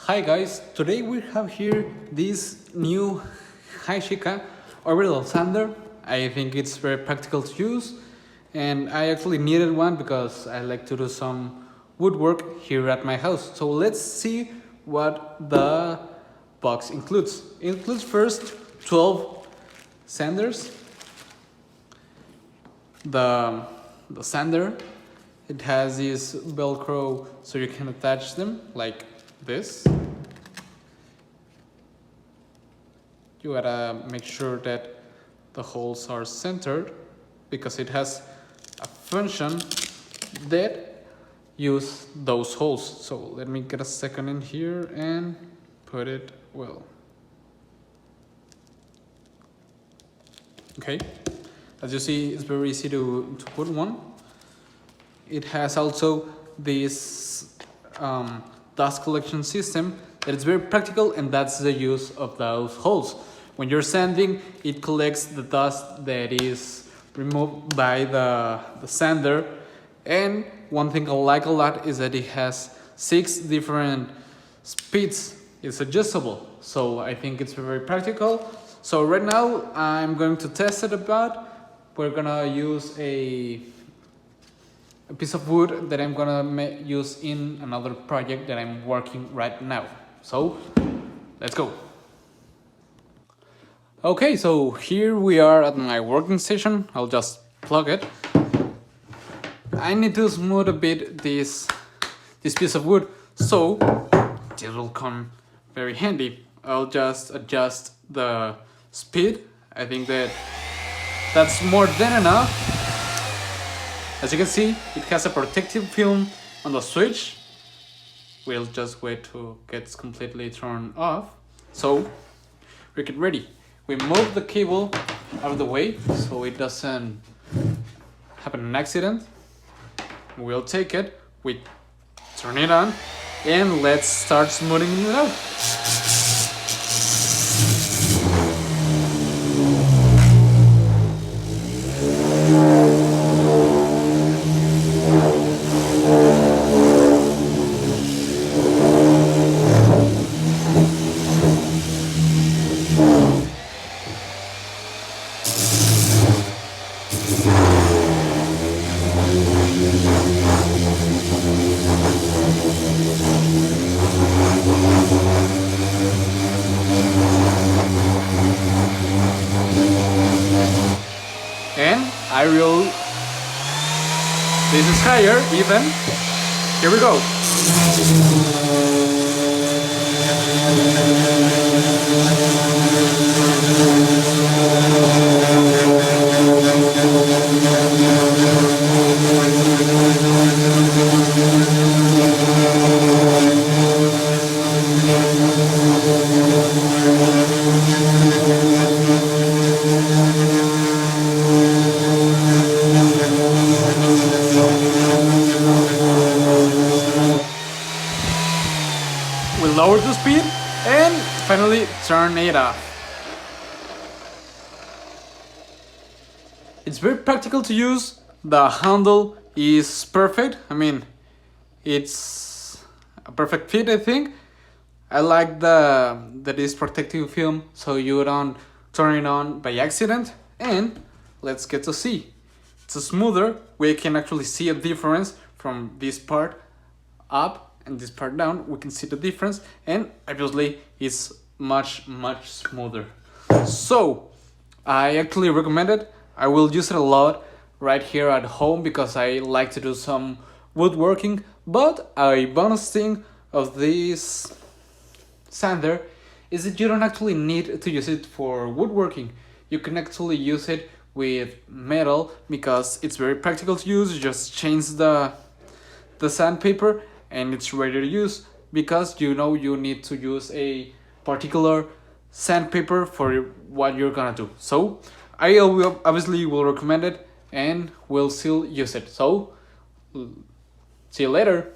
Hi guys, today we have here this new HYCHIKA Orbital sander. I think it's very practical to use, and I actually needed one because I like to do some woodwork here at my house. So let's see what the box includes. It includes first 12 sanders. The sander, it has this velcro so you can attach them like this. You gotta make sure that the holes are centered because it has a function that use those holes. So let me get a second in here and put it well. Okay, as you see, it's very easy to put one. It has also this dust collection system that is very practical, and that's the use of those holes. When you're sanding, it collects the dust that is removed by the sander. And one thing I like a lot is that it has 6 different speeds. It's adjustable, so I think it's very practical. So right now I'm going to test it about. We're gonna use a piece of wood that I'm gonna use in another project that I'm working right now. So let's go. Okay, so here we are at my working station. I'll just plug it. I need to smooth a bit this piece of wood, so this will come very handy. I'll just adjust the speed. I think that's more than enough. As you can see, it has a protective film on the switch. We'll just wait till it gets completely turned off. So we get ready. We move the cable out of the way so it doesn't happen an accident. We'll take it, we turn it on, and let's start smoothing it out. And I will, this is higher even, here we go. We lower the speed and finally turn it off. It's very practical to use. The handle is perfect. I mean, it's a perfect fit, I think. I like that is protective film so you don't turn it on by accident. And let's get to see. It's smoother. We can actually see a difference from this part up and this part down. We can see the difference, and obviously it's much smoother. So I actually recommend it. I will use it a lot right here at home because I like to do some woodworking. But a bonus thing of this sander is that you don't actually need to use it for woodworking. You can actually use it with metal because it's very practical to use. You just change the sandpaper and it's ready to use, because you know you need to use a particular sandpaper for what you're gonna do. So I obviously will recommend it and will still use it. So see you later.